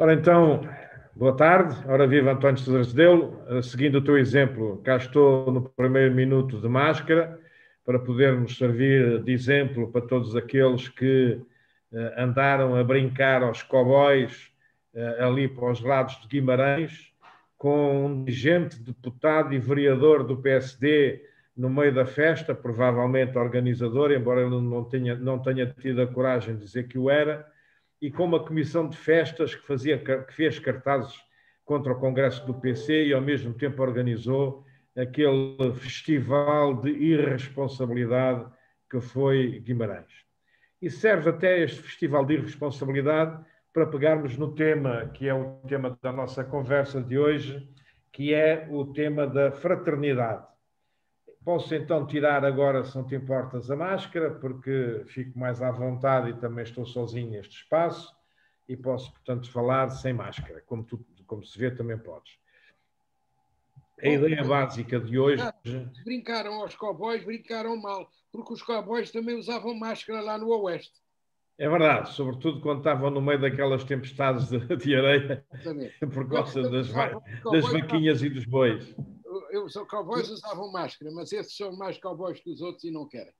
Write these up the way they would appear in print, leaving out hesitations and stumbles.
Ora então, boa tarde. Ora viva António Cesaresdelo. Seguindo o teu exemplo, cá estou no primeiro minuto de máscara para podermos servir de exemplo para todos aqueles que andaram a brincar aos cowboys ali para os lados de Guimarães com um dirigente, deputado e vereador do PSD no meio da festa, provavelmente organizador, embora ele não tenha tido a coragem de dizer que o era, e com uma comissão de festas que fez cartazes contra o Congresso do PC e ao mesmo tempo organizou aquele festival de irresponsabilidade que foi Guimarães. E serve até este festival de irresponsabilidade para pegarmos no tema que é o tema da nossa conversa de hoje, que é o tema da fraternidade. Posso então tirar agora, se não te importas, a máscara, porque fico mais à vontade e também estou sozinho neste espaço e posso, portanto, falar sem máscara. Como se vê, também podes. A ideia básica de hoje... Brincaram aos cowboys, brincaram mal, porque os cowboys também usavam máscara lá no Oeste. É verdade, sobretudo quando estavam no meio daquelas tempestades de areia, por causa das vaquinhas e dos bois. Os cowboys usavam máscara, mas esses são mais cowboys que os outros e não querem.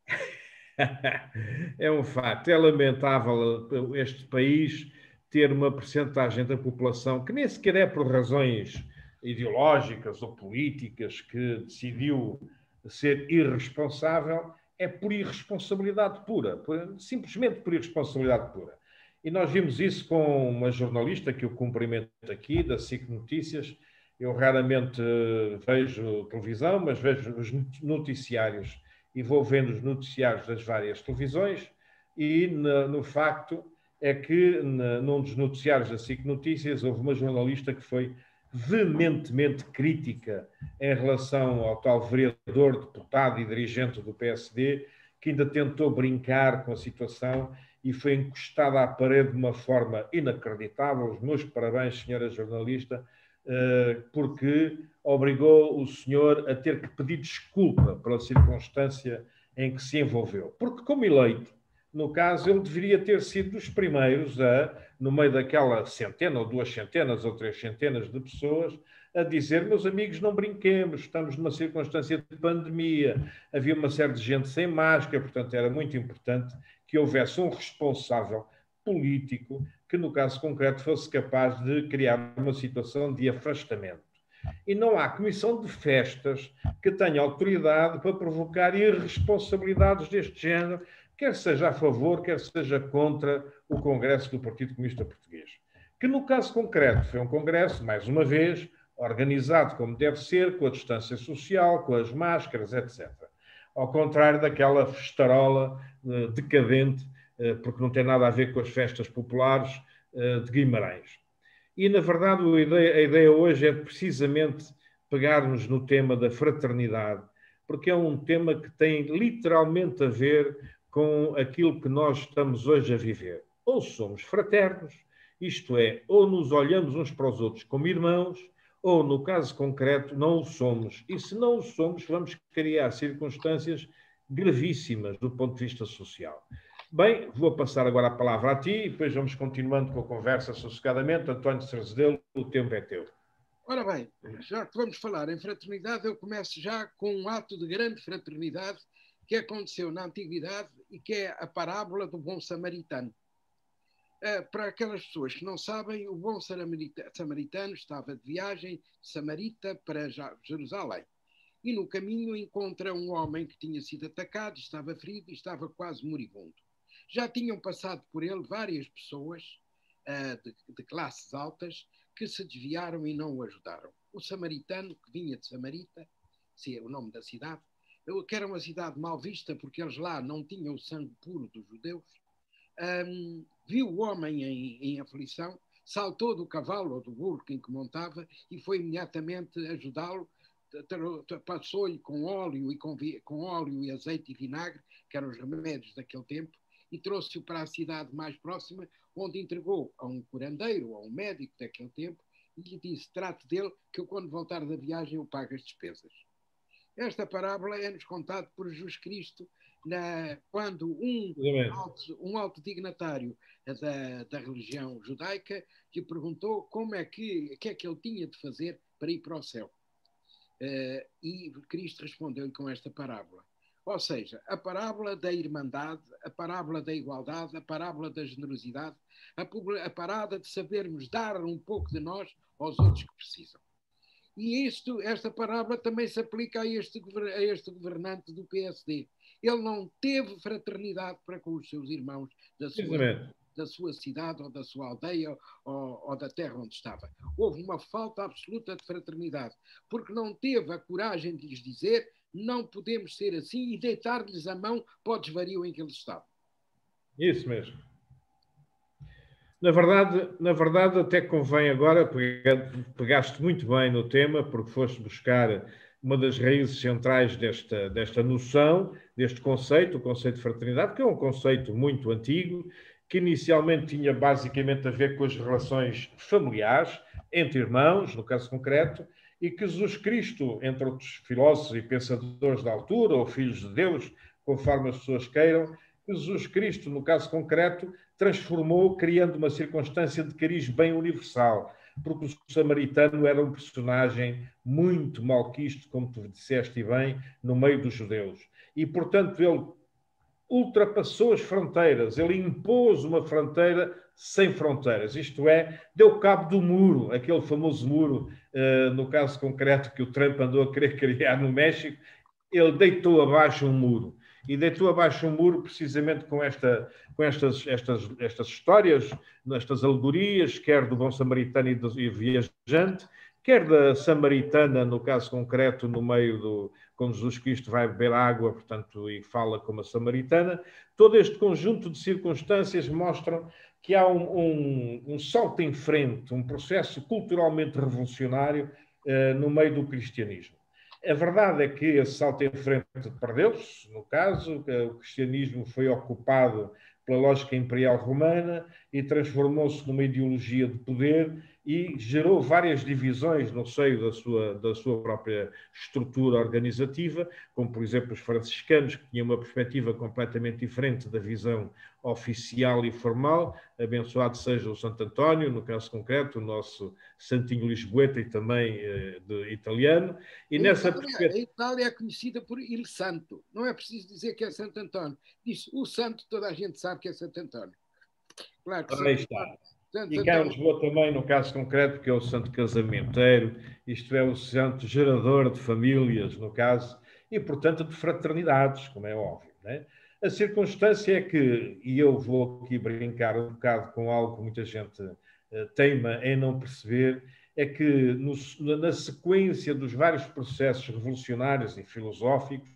É um facto. É lamentável este país ter uma percentagem da população que nem sequer é por razões ideológicas ou políticas que decidiu ser irresponsável, é por irresponsabilidade pura, simplesmente por irresponsabilidade pura. E nós vimos isso com uma jornalista que eu cumprimento aqui, da SIC Notícias. Eu raramente vejo televisão, mas vejo os noticiários e vou vendo os noticiários das várias televisões e no facto é que num dos noticiários da SIC Notícias houve uma jornalista que foi veementemente crítica em relação ao tal vereador, deputado e dirigente do PSD, que ainda tentou brincar com a situação e foi encostada à parede de uma forma inacreditável. Os meus parabéns, senhora jornalista, porque obrigou o senhor a ter que pedir desculpa pela circunstância em que se envolveu. Porque, como eleito, no caso, ele deveria ter sido dos primeiros no meio daquela centena, ou 2 centenas, ou 3 centenas de pessoas, a dizer: meus amigos, não brinquemos, estamos numa circunstância de pandemia, havia uma série de gente sem máscara, portanto era muito importante que houvesse um responsável político que, no caso concreto, fosse capaz de criar uma situação de afastamento. E não há comissão de festas que tenha autoridade para provocar irresponsabilidades deste género, quer seja a favor, quer seja contra o Congresso do Partido Comunista Português. Que no caso concreto foi um congresso, mais uma vez, organizado como deve ser, com a distância social, com as máscaras, etc. Ao contrário daquela festarola decadente, porque não tem nada a ver com as festas populares de Guimarães. E, na verdade, a ideia hoje é precisamente pegarmos no tema da fraternidade, porque é um tema que tem literalmente a ver com aquilo que nós estamos hoje a viver. Ou somos fraternos, isto é, ou nos olhamos uns para os outros como irmãos, ou, no caso concreto, não o somos. E se não o somos, vamos criar circunstâncias gravíssimas do ponto de vista social. Bem, vou passar agora a palavra a ti e depois vamos continuando com a conversa sossegadamente. António Cesaresdelo, o tempo é teu. Ora bem, já que vamos falar em fraternidade, eu começo já com um ato de grande fraternidade que aconteceu na Antiguidade e que é a parábola do bom samaritano. Para aquelas pessoas que não sabem, o bom samaritano estava de viagem de Samarita para Jerusalém. E no caminho encontra um homem que tinha sido atacado, estava ferido e estava quase moribundo. Já tinham passado por ele várias pessoas de classes altas que se desviaram e não o ajudaram. O samaritano, que vinha de Samarita, se é o nome da cidade, que era uma cidade mal vista porque eles lá não tinham o sangue puro dos judeus, viu o homem em aflição, saltou do cavalo ou do burro em que montava e foi imediatamente ajudá-lo. Passou-lhe com óleo e azeite e vinagre, que eram os remédios daquele tempo, e trouxe-o para a cidade mais próxima, onde entregou a um curandeiro, a um médico daquele tempo, e lhe disse: trate dele, que eu quando voltar da viagem eu pago as despesas. Esta parábola é-nos contada por Jesus Cristo quando um alto dignatário da religião judaica lhe perguntou que é que ele tinha de fazer para ir para o céu. E Cristo respondeu-lhe com esta parábola. Ou seja, a parábola da irmandade, a parábola da igualdade, a parábola da generosidade, a parada de sabermos dar um pouco de nós aos outros que precisam. E esta parábola também se aplica a este governante do PSD. Ele não teve fraternidade para com os seus irmãos da sua cidade ou da sua aldeia ou da terra onde estava. Houve uma falta absoluta de fraternidade, porque não teve a coragem de lhes dizer: não podemos ser assim, e deitar-lhes a mão para o desvario em que eles estavam. Isso mesmo. Na verdade, até convém agora, pegaste muito bem no tema, porque foste buscar uma das raízes centrais desta noção, deste conceito, o conceito de fraternidade, que é um conceito muito antigo, que inicialmente tinha basicamente a ver com as relações familiares, entre irmãos, no caso concreto, e que Jesus Cristo, entre outros filósofos e pensadores da altura, ou filhos de Deus, conforme as pessoas queiram, que Jesus Cristo, no caso concreto, transformou, criando uma circunstância de cariz bem universal, porque o samaritano era um personagem muito malquisto, como tu disseste bem, no meio dos judeus. E, portanto, ele ultrapassou as fronteiras, ele impôs uma fronteira sem fronteiras, isto é, deu cabo do muro, aquele famoso muro, no caso concreto que o Trump andou a querer criar no México, ele deitou abaixo um muro. E deitou abaixo um muro precisamente com estas histórias, estas alegorias, quer do bom samaritano e viajante, quer da samaritana, no caso concreto, no meio quando Jesus Cristo vai beber água, portanto, e fala como a samaritana. Todo este conjunto de circunstâncias mostram que há um salto em frente, um processo culturalmente revolucionário no meio do cristianismo. A verdade é que esse salto em frente perdeu-se, no caso, o cristianismo foi ocupado pela lógica imperial romana e transformou-se numa ideologia de poder e gerou várias divisões no seio da sua própria estrutura organizativa, como, por exemplo, os franciscanos, que tinham uma perspectiva completamente diferente da visão oficial e formal. Abençoado seja o Santo António, no caso concreto, o nosso santinho lisboeta e também italiano. E a Itália é conhecida por Il Santo. Não é preciso dizer que é Santo António. Diz o santo, toda a gente sabe que é Santo António. Claro que sim. Aí está. E cá em Lisboa também, no caso concreto, que é o santo casamenteiro, isto é, o santo gerador de famílias, no caso, e, portanto, de fraternidades, como é óbvio, né? A circunstância é que, e eu vou aqui brincar um bocado com algo que muita gente teima em não perceber, é que na sequência dos vários processos revolucionários e filosóficos,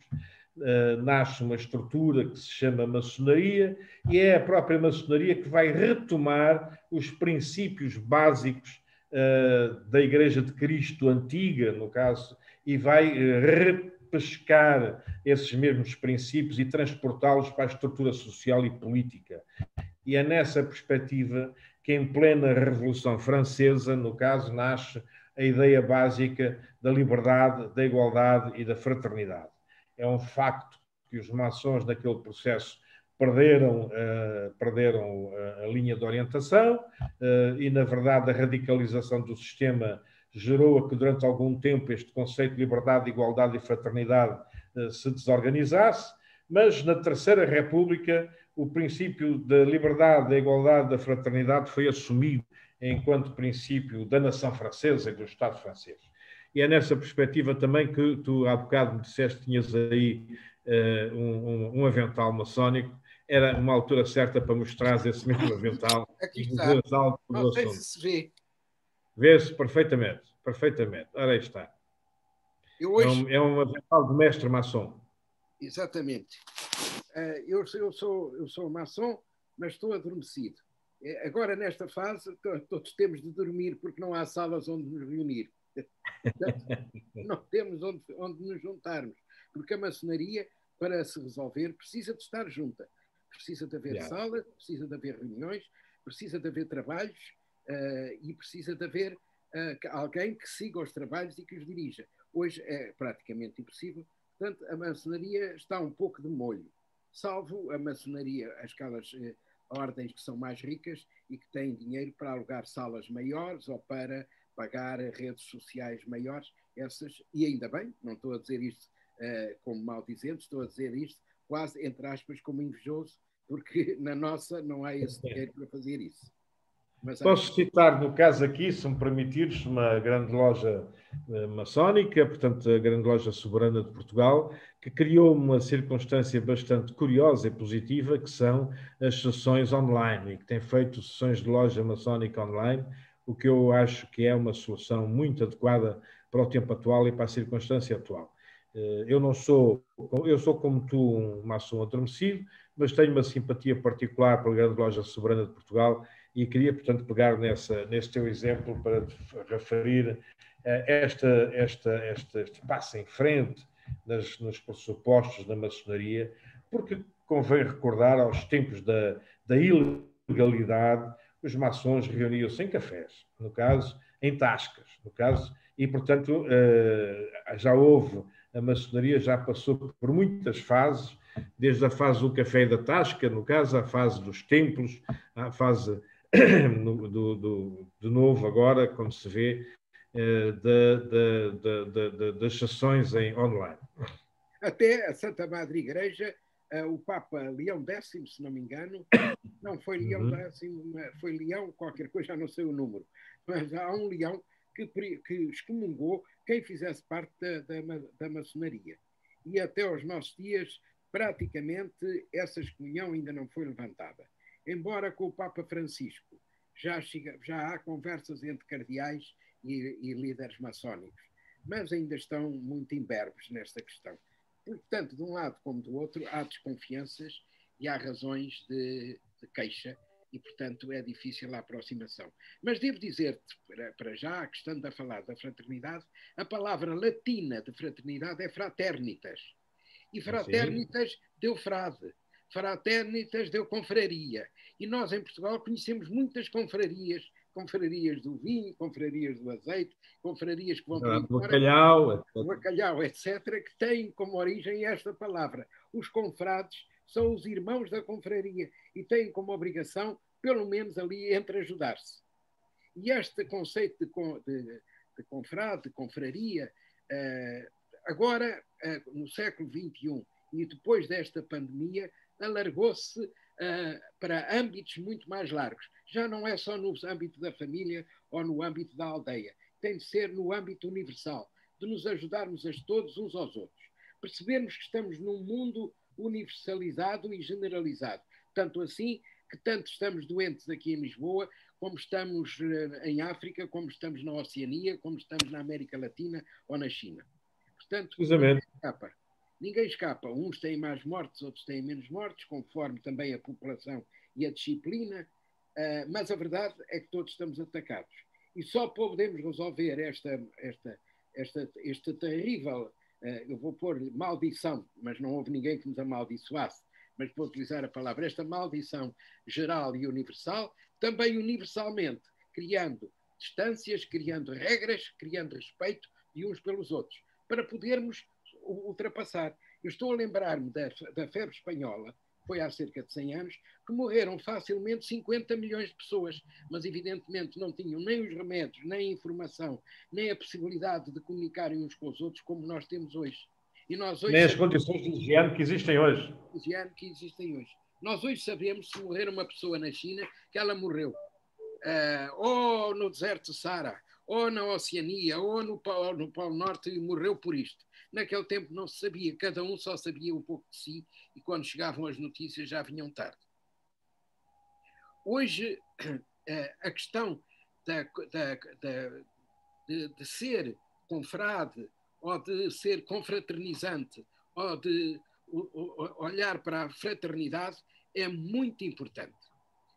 nasce uma estrutura que se chama maçonaria, e é a própria maçonaria que vai retomar os princípios básicos da Igreja de Cristo antiga, no caso, e vai repescar esses mesmos princípios e transportá-los para a estrutura social e política. E é nessa perspectiva que, em plena Revolução Francesa, no caso, nasce a ideia básica da liberdade, da igualdade e da fraternidade. É um facto que os maçons, naquele processo, perderam a linha de orientação e, na verdade, a radicalização do sistema gerou a que, durante algum tempo, este conceito de liberdade, igualdade e fraternidade se desorganizasse, mas, na Terceira República, o princípio da liberdade, da igualdade, da fraternidade foi assumido enquanto princípio da nação francesa e do Estado francês. E é nessa perspectiva também que tu, há bocado, me disseste que tinhas aí um avental maçónico. Era uma altura certa para mostrar esse mesmo avental. Aqui está. Não sei se vê. Vê-se perfeitamente, perfeitamente. Ora, aí está. É um avental de mestre maçom. Exatamente. Eu sou maçom, mas estou adormecido. Agora, nesta fase, todos temos de dormir porque não há salas onde nos reunir. Não temos onde nos juntarmos, porque a maçonaria, para se resolver, precisa de estar junta. Precisa de haver sala, precisa de haver reuniões, precisa de haver trabalhos e precisa de haver alguém que siga os trabalhos e que os dirija. Hoje é praticamente impossível. Portanto, a maçonaria está um pouco de molho, salvo a maçonaria, aquelas ordens que são mais ricas e que têm dinheiro para alugar salas maiores ou para pagar redes sociais maiores, essas, e ainda bem, não estou a dizer isto como maldizente, estou a dizer isto quase, entre aspas, como invejoso, porque na nossa não há esse dinheiro para fazer isso. Mas posso citar, no caso aqui, se me permitires, uma grande loja maçónica, portanto, a grande loja soberana de Portugal, que criou uma circunstância bastante curiosa e positiva, que são as sessões online, e que tem feito sessões de loja maçónica online, o que eu acho que é uma solução muito adequada para o tempo atual e para a circunstância atual. Eu sou como tu, um maçom adormecido, mas tenho uma simpatia particular pela grande loja soberana de Portugal e queria, portanto, pegar neste teu exemplo para referir este passo em frente nos pressupostos da maçonaria, porque convém recordar, aos tempos da ilegalidade, os maçons reuniam-se em cafés, no caso, em tascas, no caso, e, portanto, já houve, a maçonaria já passou por muitas fases, desde a fase do café e da tasca, no caso, a fase dos templos, a fase de novo agora, como se vê, das sessões em online. Até a Santa Madre Igreja, o Papa Leão X, se não me engano, não foi Leão X, foi Leão qualquer coisa, já não sei o número, mas há um leão que excomungou quem fizesse parte da maçonaria. E até aos nossos dias, praticamente, essa excomunhão ainda não foi levantada. Embora com o Papa Francisco já há conversas entre cardeais e líderes maçónicos, mas ainda estão muito imberbes nesta questão. Portanto, de um lado como do outro, há desconfianças e há razões de queixa e, portanto, é difícil a aproximação. Mas devo dizer-te, para já, que estando a falar da fraternidade, a palavra latina de fraternidade é fraternitas. E fraternitas deu frade. Fraternitas deu confraria. E nós, em Portugal, conhecemos muitas confrarias, confrarias do vinho, confrarias do azeite, confrarias que vão para o bacalhau, etc., que têm como origem esta palavra. Os confrades são os irmãos da confraria e têm como obrigação, pelo menos ali, entre ajudar-se. E este conceito de confrade, de confraria, agora, no século XXI, e depois desta pandemia, alargou-se para âmbitos muito mais largos. Já não é só no âmbito da família ou no âmbito da aldeia. Tem de ser no âmbito universal, de nos ajudarmos a todos uns aos outros. Percebermos que estamos num mundo universalizado e generalizado. Tanto assim que tanto estamos doentes aqui em Lisboa, como estamos em África, como estamos na Oceania, como estamos na América Latina ou na China. Portanto, ninguém escapa. Uns têm mais mortes, outros têm menos mortes, conforme também a população e a disciplina, mas a verdade é que todos estamos atacados. E só podemos resolver esta terrível, eu vou pôr maldição, mas não houve ninguém que nos amaldiçoasse, mas vou utilizar a palavra, esta maldição geral e universal, também universalmente, criando distâncias, criando regras, criando respeito de uns pelos outros, para podermos ultrapassar. Eu estou a lembrar-me da febre espanhola, foi há cerca de 100 anos, que morreram facilmente 50 milhões de pessoas, mas evidentemente não tinham nem os remédios, nem a informação, nem a possibilidade de comunicarem uns com os outros como nós temos hoje. E nós hoje nem as condições de higiene que existem hoje. Nós hoje sabemos, se morrer uma pessoa na China, que ela morreu. Ou no deserto de Saara, ou na Oceania, ou no Polo Norte, e morreu por isto. Naquele tempo não se sabia, cada um só sabia um pouco de si, e quando chegavam as notícias já vinham tarde. Hoje, a questão de ser confrade, ou de ser confraternizante, ou de olhar para a fraternidade, é muito importante.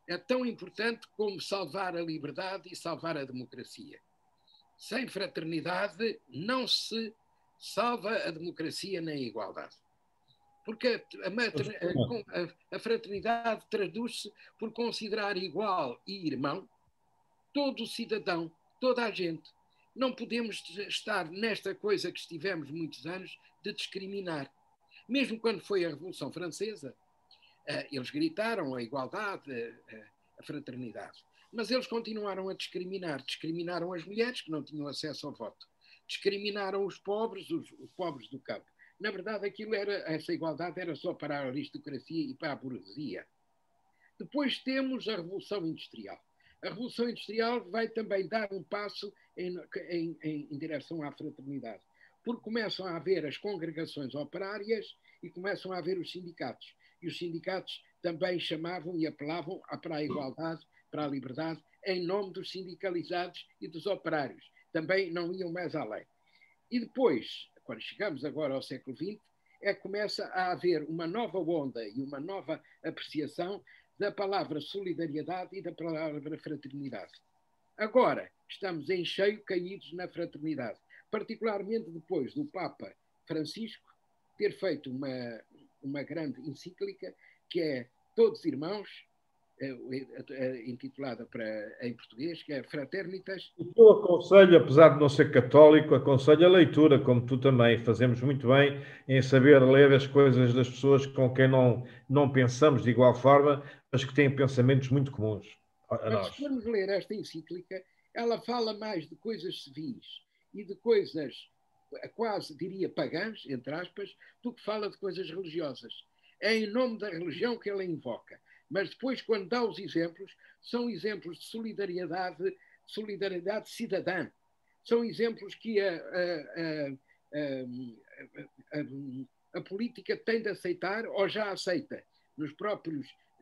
É tão importante como salvar a liberdade e salvar a democracia. Sem fraternidade não se salva a democracia nem a igualdade. Porque a fraternidade traduz-se por considerar igual e irmão todo o cidadão, toda a gente. não podemos estar nesta coisa que estivemos muitos anos de discriminar. Mesmo quando foi a Revolução Francesa, eles gritaram a igualdade, a fraternidade. Mas eles continuaram a discriminar. Discriminaram as mulheres que não tinham acesso ao voto. Discriminaram os pobres do campo. Na verdade, essa igualdade era só para a aristocracia e para a burguesia. Depois temos a Revolução Industrial. A Revolução Industrial vai também dar um passo em direção à fraternidade, porque começam a haver as congregações operárias e começam a haver os sindicatos. E os sindicatos também chamavam e apelavam para a igualdade, para a liberdade, em nome dos sindicalizados e dos operários. Também não iam mais além. E depois, quando chegamos agora ao século XX, começa a haver uma nova onda e uma nova apreciação da palavra solidariedade e da palavra fraternidade. Agora, estamos em cheio caídos na fraternidade, particularmente depois do Papa Francisco ter feito uma grande encíclica que é Todos Irmãos, intitulada em português, que é Fraternitas. Eu aconselho, apesar de não ser católico, aconselho a leitura, como tu também. Fazemos muito bem em saber ler as coisas das pessoas com quem não pensamos de igual forma, mas que têm pensamentos muito comuns a Mas nós. se formos ler esta encíclica, ela fala mais de coisas civis e de coisas quase, diria, pagãs, entre aspas, do que fala de coisas religiosas. É em nome da religião que ela invoca. Mas depois, quando dá os exemplos, são exemplos de solidariedade cidadã. São exemplos que a política tem de aceitar ou já aceita,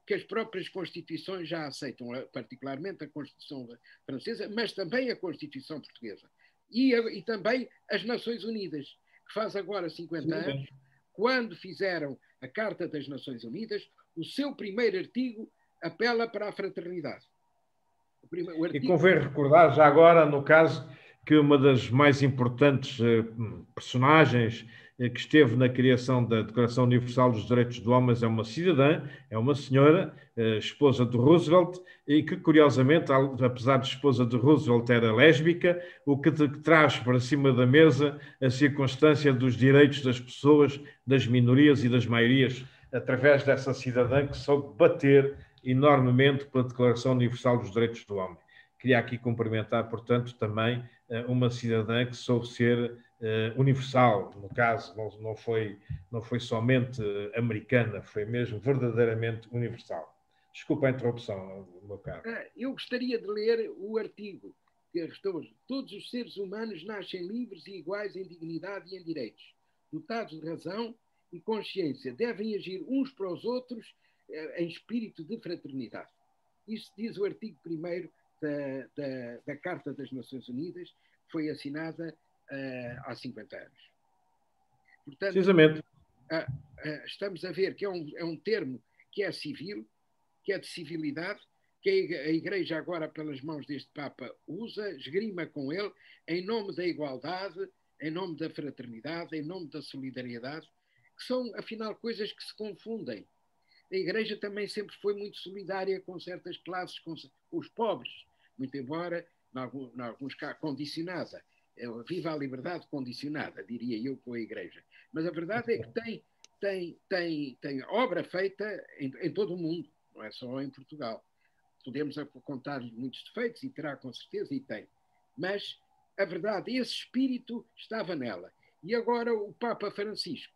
que as próprias constituições já aceitam, particularmente a Constituição Francesa, mas também a Constituição Portuguesa. E também as Nações Unidas, que faz agora 50 anos, quando fizeram a Carta das Nações Unidas, o seu primeiro artigo apela para a fraternidade. E convém recordar, já agora, no caso, que uma das mais importantes personagens que esteve na criação da Declaração Universal dos Direitos do Homem é uma cidadã, é uma senhora, esposa de Roosevelt, e que, curiosamente, apesar de esposa de Roosevelt, era lésbica, o que traz para cima da mesa a circunstância dos direitos das pessoas, das minorias e das maiorias, através dessa cidadã que soube bater enormemente pela Declaração Universal dos Direitos do Homem. Queria aqui cumprimentar, portanto, também uma cidadã que soube ser universal, no caso, não foi somente americana, foi mesmo verdadeiramente universal. Desculpa a interrupção, meu caro. Eu gostaria de ler o artigo que restou: todos os seres humanos nascem livres e iguais em dignidade e em direitos, dotados de razão e consciência, devem agir uns para os outros em espírito de fraternidade. Isso diz o artigo 1º da Carta das Nações Unidas, que foi assinada há 50 anos. Portanto, precisamente, estamos a ver que é um termo que é civil, que é de civilidade, que a Igreja agora, pelas mãos deste Papa, usa, esgrima com ele, em nome da igualdade, em nome da fraternidade, em nome da solidariedade, que são, afinal, coisas que se confundem. A Igreja também sempre foi muito solidária com certas classes, com os pobres, muito embora, em alguns casos, condicionada. Viva a liberdade condicionada, diria eu, com a Igreja. Mas a verdade é que tem obra feita em todo o mundo, não é só em Portugal. Podemos contar muitos defeitos, e terá com certeza, e tem. Mas a verdade, esse espírito estava nela. E agora o Papa Francisco,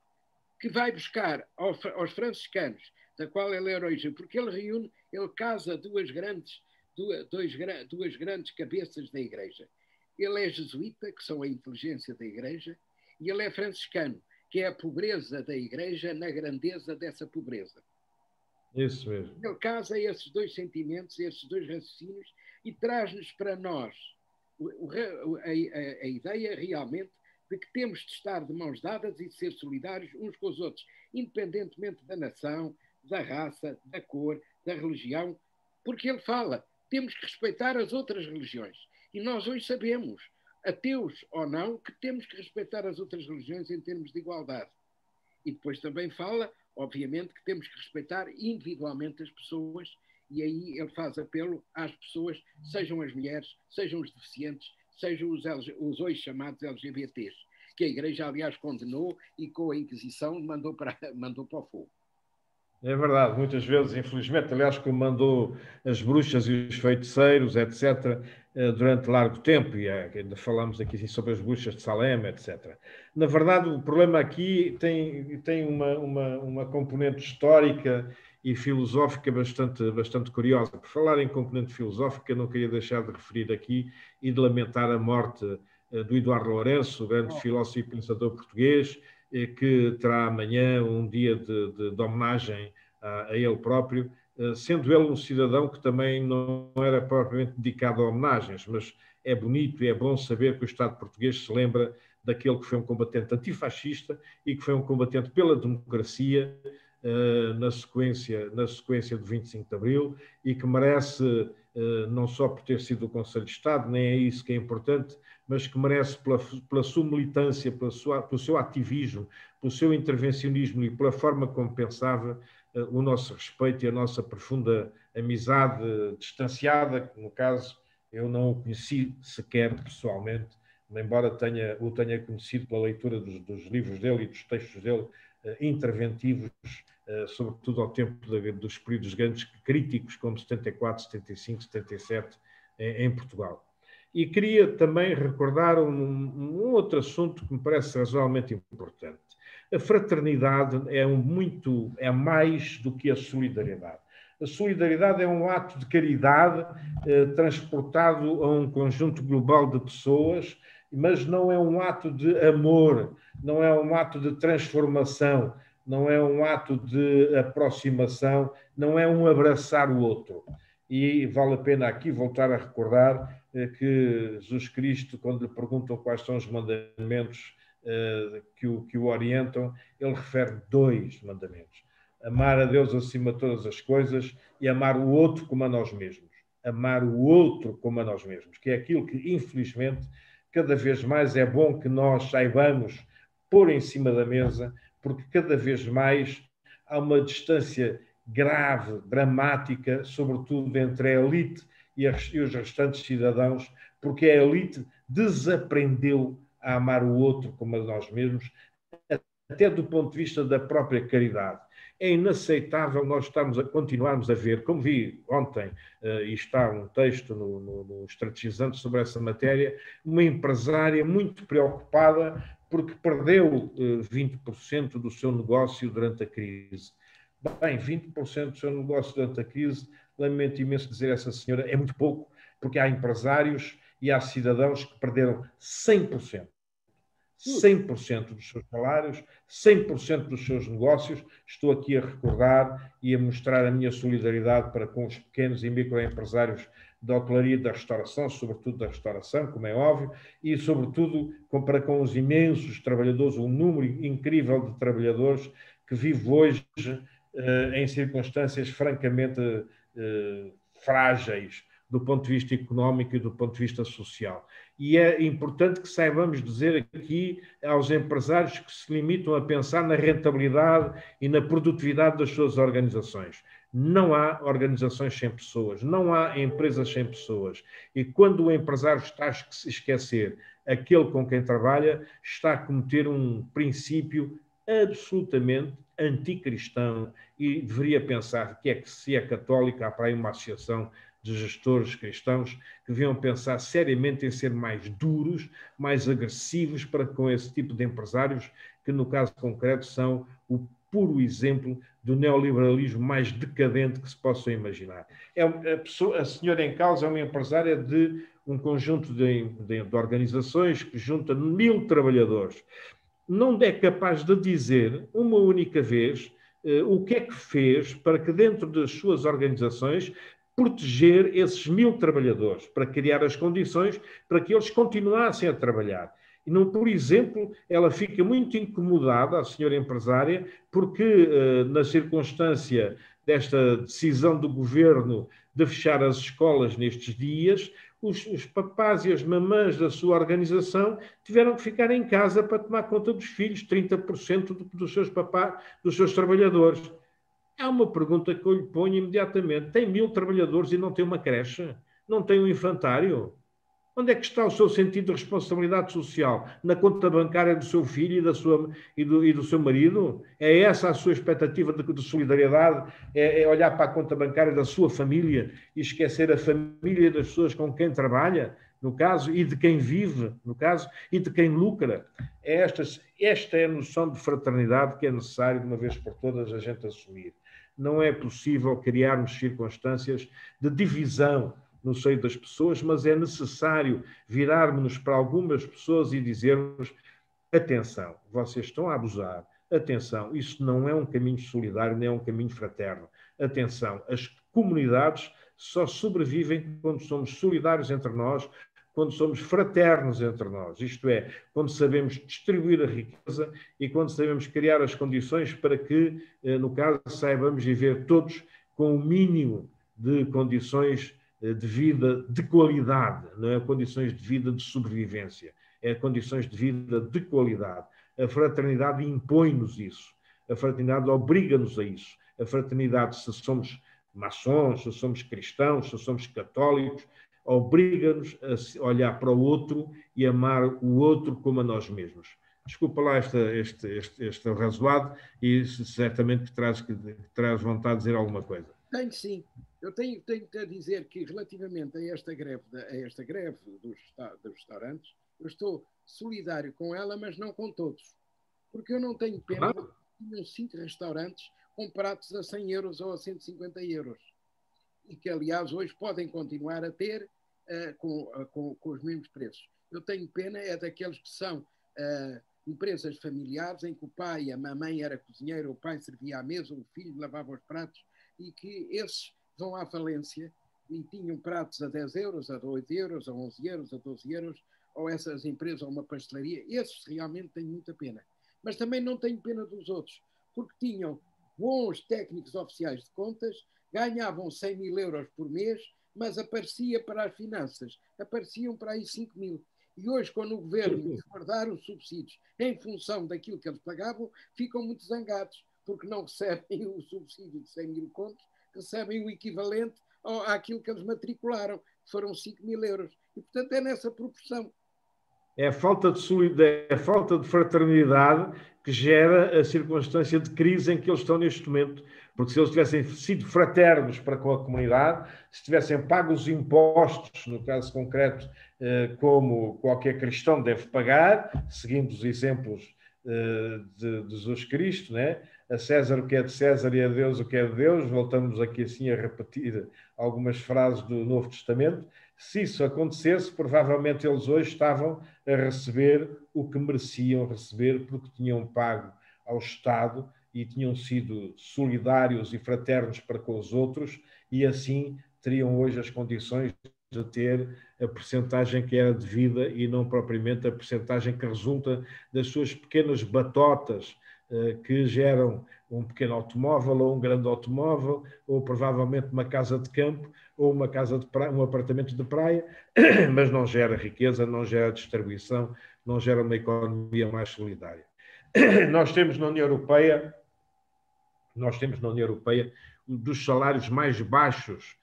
que vai buscar aos franciscanos, da qual ele era origem, porque ele casa duas grandes cabeças da Igreja. Ele é jesuíta, que são a inteligência da Igreja, e ele é franciscano, que é a pobreza da Igreja na grandeza dessa pobreza. Isso mesmo. Ele casa esses dois sentimentos, esses dois raciocínios, e traz-nos para nós a ideia realmente de que temos de estar de mãos dadas e de ser solidários uns com os outros, independentemente da nação, da raça, da cor, da religião, porque ele fala, temos que respeitar as outras religiões. E nós hoje sabemos, ateus ou não, que temos que respeitar as outras religiões em termos de igualdade. E depois também fala, obviamente, que temos que respeitar individualmente as pessoas, e aí ele faz apelo às pessoas, sejam as mulheres, sejam os deficientes, sejam os hoje chamados LGBTs, que a Igreja, aliás, condenou e com a Inquisição mandou para o fogo. É verdade, muitas vezes, infelizmente, aliás, como mandou as bruxas e os feiticeiros, etc., durante largo tempo, e ainda falamos aqui sobre as bruxas de Salem, etc. Na verdade, o problema aqui tem uma componente histórica e filosófica bastante curiosa. Por falar em componente filosófica, não queria deixar de referir aqui e de lamentar a morte do Eduardo Lourenço, o grande filósofo e pensador português, que terá amanhã um dia de homenagem a ele próprio, sendo ele um cidadão que também não era propriamente dedicado a homenagens, mas é bonito e é bom saber que o Estado português se lembra daquele que foi um combatente antifascista e que foi um combatente pela democracia na sequência do 25 de Abril e que merece, não só por ter sido o Conselho de Estado, nem é isso que é importante, mas que merece pela sua militância, pelo seu ativismo, pelo seu intervencionismo e pela forma como pensava, o nosso respeito e a nossa profunda amizade distanciada, que no caso eu não o conheci sequer pessoalmente, embora o tenha conhecido pela leitura dos livros dele e dos textos dele interventivos, sobretudo ao tempo dos períodos grandes críticos, como 74, 75, 77, em Portugal. E queria também recordar um outro assunto que me parece razoavelmente importante. A fraternidade é mais do que a solidariedade. A solidariedade é um ato de caridade transportado a um conjunto global de pessoas, mas não é um ato de amor, não é um ato de transformação, não é um ato de aproximação, não é um abraçar o outro. E vale a pena aqui voltar a recordar que Jesus Cristo, quando lhe perguntam quais são os mandamentos que o orientam, ele refere 2 mandamentos. Amar a Deus acima de todas as coisas e amar o outro como a nós mesmos. Amar o outro como a nós mesmos, que é aquilo que, infelizmente, cada vez mais é bom que nós saibamos pôr em cima da mesa, porque cada vez mais há uma distância grave, dramática, sobretudo entre a elite e os restantes cidadãos, porque a elite desaprendeu a amar o outro como a nós mesmos, até do ponto de vista da própria caridade. É inaceitável nós continuarmos a ver, como vi ontem, e está um texto no Estrategizante sobre essa matéria, uma empresária muito preocupada porque perdeu 20% do seu negócio durante a crise. Bem, 20% do seu negócio durante a crise, lamento imenso dizer a essa senhora, é muito pouco, porque há empresários e há cidadãos que perderam 100%. 100% dos seus salários, 100% dos seus negócios. Estou aqui a recordar e a mostrar a minha solidariedade para com os pequenos e microempresários da hotelaria e da restauração, sobretudo da restauração, como é óbvio, e sobretudo para com os imensos trabalhadores, um número incrível de trabalhadores que vive hoje em circunstâncias francamente frágeis do ponto de vista económico e do ponto de vista social. E é importante que saibamos dizer aqui aos empresários que se limitam a pensar na rentabilidade e na produtividade das suas organizações. Não há organizações sem pessoas, não há empresas sem pessoas. E quando o empresário está a esquecer aquele com quem trabalha, está a cometer um princípio absolutamente anticristão e deveria pensar que se é católica, há para aí uma associação de gestores cristãos que deviam pensar seriamente em ser mais duros, mais agressivos para com esse tipo de empresários que, no caso concreto, são o puro exemplo do neoliberalismo mais decadente que se possa imaginar. A senhora em causa é uma empresária de um conjunto de organizações que junta 1000 trabalhadores. Não é capaz de dizer uma única vez o que é que fez para que dentro das suas organizações proteger esses 1000 trabalhadores, para criar as condições para que eles continuassem a trabalhar. E, não, por exemplo, ela fica muito incomodada, a senhora empresária, porque na circunstância desta decisão do governo de fechar as escolas nestes dias, os papás e as mamãs da sua organização tiveram que ficar em casa para tomar conta dos filhos, 30% dos seus trabalhadores. Há uma pergunta que eu lhe ponho imediatamente. Tem 1000 trabalhadores e não tem uma creche? Não tem um infantário? Onde é que está o seu sentido de responsabilidade social? Na conta bancária do seu filho e do seu marido? É essa a sua expectativa de solidariedade? É olhar para a conta bancária da sua família e esquecer a família das pessoas com quem trabalha, no caso, e de quem vive, no caso, e de quem lucra? Esta é a noção de fraternidade que é necessário, de uma vez por todas, a gente assumir. Não é possível criarmos circunstâncias de divisão no seio das pessoas, mas é necessário virarmos-nos para algumas pessoas e dizermos: atenção, vocês estão a abusar, atenção, isso não é um caminho solidário, nem é um caminho fraterno. Atenção, as comunidades só sobrevivem quando somos solidários entre nós, quando somos fraternos entre nós, isto é, quando sabemos distribuir a riqueza e quando sabemos criar as condições para que, no caso, saibamos viver todos com o mínimo de condições de vida de qualidade, não é condições de vida de sobrevivência, é condições de vida de qualidade. A fraternidade impõe-nos isso, a fraternidade obriga-nos a isso. A fraternidade, se somos maçons, se somos cristãos, se somos católicos, obriga-nos a olhar para o outro e amar o outro como a nós mesmos. Desculpa lá este razoado e certamente que traz vontade de dizer alguma coisa. Tenho sim. Eu tenho a dizer que, relativamente a esta greve dos restaurantes, eu estou solidário com ela, mas não com todos. Porque eu não tenho pena de ter 5 restaurantes com pratos a 100 euros ou a 150 euros. E que, aliás, hoje podem continuar a ter com os mesmos preços. Eu tenho pena é daqueles que são empresas familiares em que o pai, a mamãe era cozinheiro, o pai servia à mesa, o filho lavava os pratos, e que esses vão à falência e tinham pratos a 10 euros, a 2 euros, a 11 euros, a 12 euros, ou essas empresas, ou uma pastelaria. Esses realmente têm muita pena. Mas também não tenho pena dos outros, porque tinham bons técnicos oficiais de contas, ganhavam 100 mil euros por mês, mas aparecia para as finanças, apareciam para aí 5 mil. E hoje, quando o governo guardar os subsídios em função daquilo que eles pagavam, ficam muito zangados, porque não recebem o subsídio de 100 mil contos, recebem o equivalente àquilo que eles matricularam, que foram 5 mil euros. E, portanto, é nessa proporção. É a falta de fraternidade que gera a circunstância de crise em que eles estão neste momento. Porque se eles tivessem sido fraternos para com a comunidade, se tivessem pago os impostos, no caso concreto, como qualquer cristão deve pagar, seguindo os exemplos de Jesus Cristo, né? A César o que é de César e a Deus o que é de Deus, voltamos aqui assim a repetir algumas frases do Novo Testamento. Se isso acontecesse, provavelmente eles hoje estavam a receber o que mereciam receber, porque tinham pago ao Estado e tinham sido solidários e fraternos para com os outros, e assim teriam hoje as condições de ter a percentagem que era devida e não propriamente a percentagem que resulta das suas pequenas batotas que geram um pequeno automóvel ou um grande automóvel, ou provavelmente uma casa de campo, ou uma casa de praia, um apartamento de praia, mas não gera riqueza, não gera distribuição, não gera uma economia mais solidária. Nós temos na União Europeia dos salários mais baixos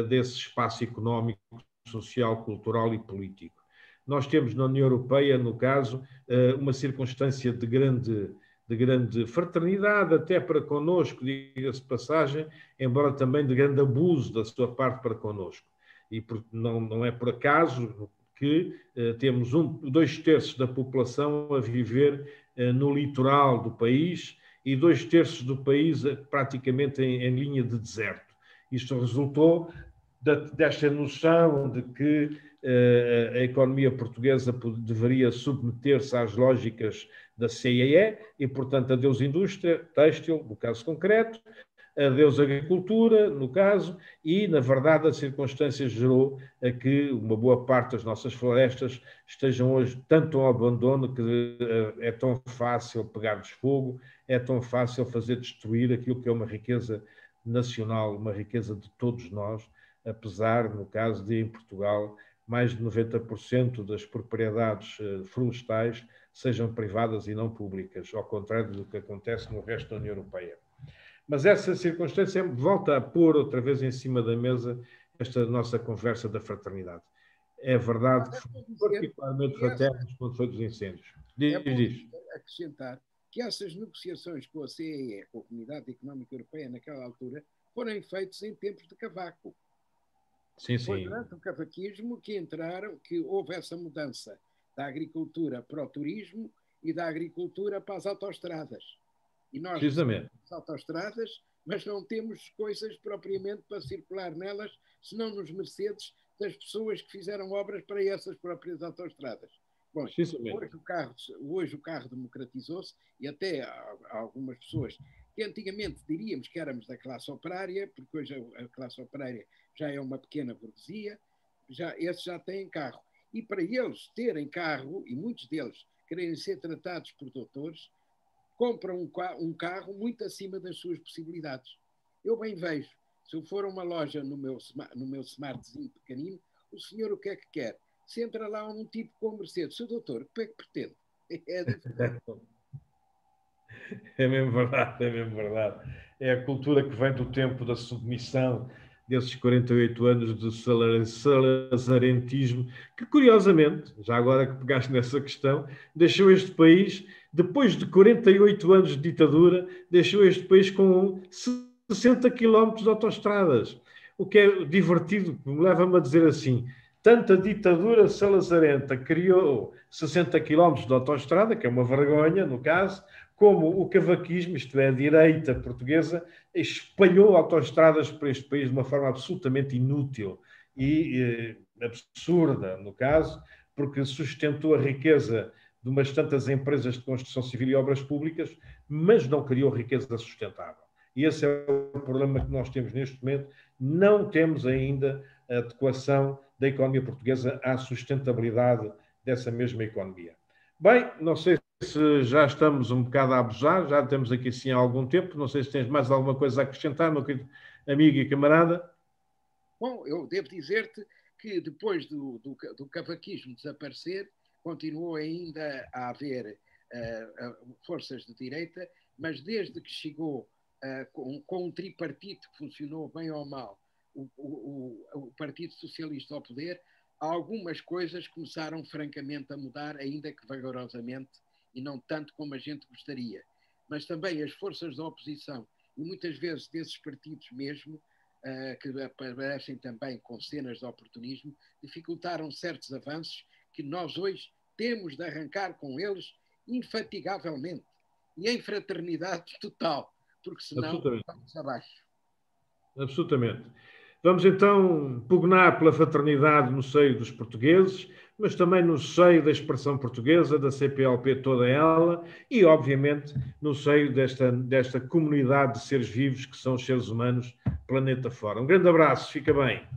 desse espaço económico, social, cultural e político. Nós temos na União Europeia, no caso, uma circunstância de grande fraternidade, até para connosco, diga-se passagem, embora também de grande abuso da sua parte para connosco. E não é por acaso que temos 2/3 da população a viver no litoral do país e 2/3 do país praticamente em linha de deserto. Isto resultou desta noção de que a economia portuguesa deveria submeter-se às lógicas da CEE e, portanto, adeus indústria, têxtil, no caso concreto, adeus agricultura, no caso, e, na verdade, a circunstância gerou a que uma boa parte das nossas florestas estejam hoje tanto ao abandono que é tão fácil pegar-lhes fogo, é tão fácil fazer destruir aquilo que é uma riqueza nacional, uma riqueza de todos nós, apesar, no caso de, em Portugal, mais de 90% das propriedades florestais sejam privadas e não públicas, ao contrário do que acontece no resto da União Europeia. Mas essa circunstância volta a pôr outra vez em cima da mesa esta nossa conversa da fraternidade. é verdade que foram particularmente fraternos quando foi dos incêndios. Diz. Acrescentar que essas negociações com a CEE, com a Comunidade Económica Europeia, naquela altura, foram feitas em tempos de Cavaco. Sim, Foi sim. durante o cavaquismo que houve essa mudança da agricultura para o turismo e da agricultura para as autoestradas. E nós temos autoestradas, mas não temos coisas propriamente para circular nelas, senão nos Mercedes das pessoas que fizeram obras para essas próprias autoestradas. Bom, hoje o carro democratizou-se e até há algumas pessoas que antigamente diríamos que éramos da classe operária, porque hoje a classe operária já é uma pequena burguesia, esses já têm carro. E para eles terem carro, e muitos deles querem ser tratados por doutores, compram um carro muito acima das suas possibilidades. Eu bem vejo, se eu for a uma loja no meu smartzinho pequenino, o senhor o que é que quer? Se entra lá um tipo com Mercedes, seu doutor, o que é que pretende? É diferente. É mesmo verdade, é mesmo verdade. É a cultura que vem do tempo da submissão, desses 48 anos de salazarentismo, que curiosamente, já agora que pegaste nessa questão, deixou este país, depois de 48 anos de ditadura, deixou este país com 60 quilómetros de autoestradas. O que é divertido, me leva-me a dizer assim, tanta ditadura salazarenta criou 60 quilómetros de autoestrada, que é uma vergonha, no caso, como o cavaquismo, isto é, a direita portuguesa, espalhou autoestradas por este país de uma forma absolutamente inútil e absurda, no caso, porque sustentou a riqueza de umas tantas empresas de construção civil e obras públicas, mas não criou riqueza sustentável. E esse é o problema que nós temos neste momento. Não temos ainda a adequação da economia portuguesa à sustentabilidade dessa mesma economia. Bem, não sei se já estamos um bocado a abusar, já temos aqui assim há algum tempo, não sei se tens mais alguma coisa a acrescentar, meu querido amigo e camarada. Bom, eu devo dizer-te que depois do cavaquismo desaparecer, continuou ainda a haver forças de direita, mas desde que chegou com um tripartite que funcionou bem ou mal, o Partido Socialista ao poder, algumas coisas começaram francamente a mudar, ainda que vagarosamente, e não tanto como a gente gostaria. Mas também as forças da oposição, e muitas vezes desses partidos mesmo, que aparecem também com cenas de oportunismo, dificultaram certos avanços que nós hoje temos de arrancar com eles infatigavelmente e em fraternidade total, porque senão vamos abaixo. Absolutamente. Vamos então pugnar pela fraternidade no seio dos portugueses, mas também no seio da expressão portuguesa, da CPLP toda ela, e obviamente no seio desta comunidade de seres vivos que são os seres humanos, planeta fora. Um grande abraço, fica bem.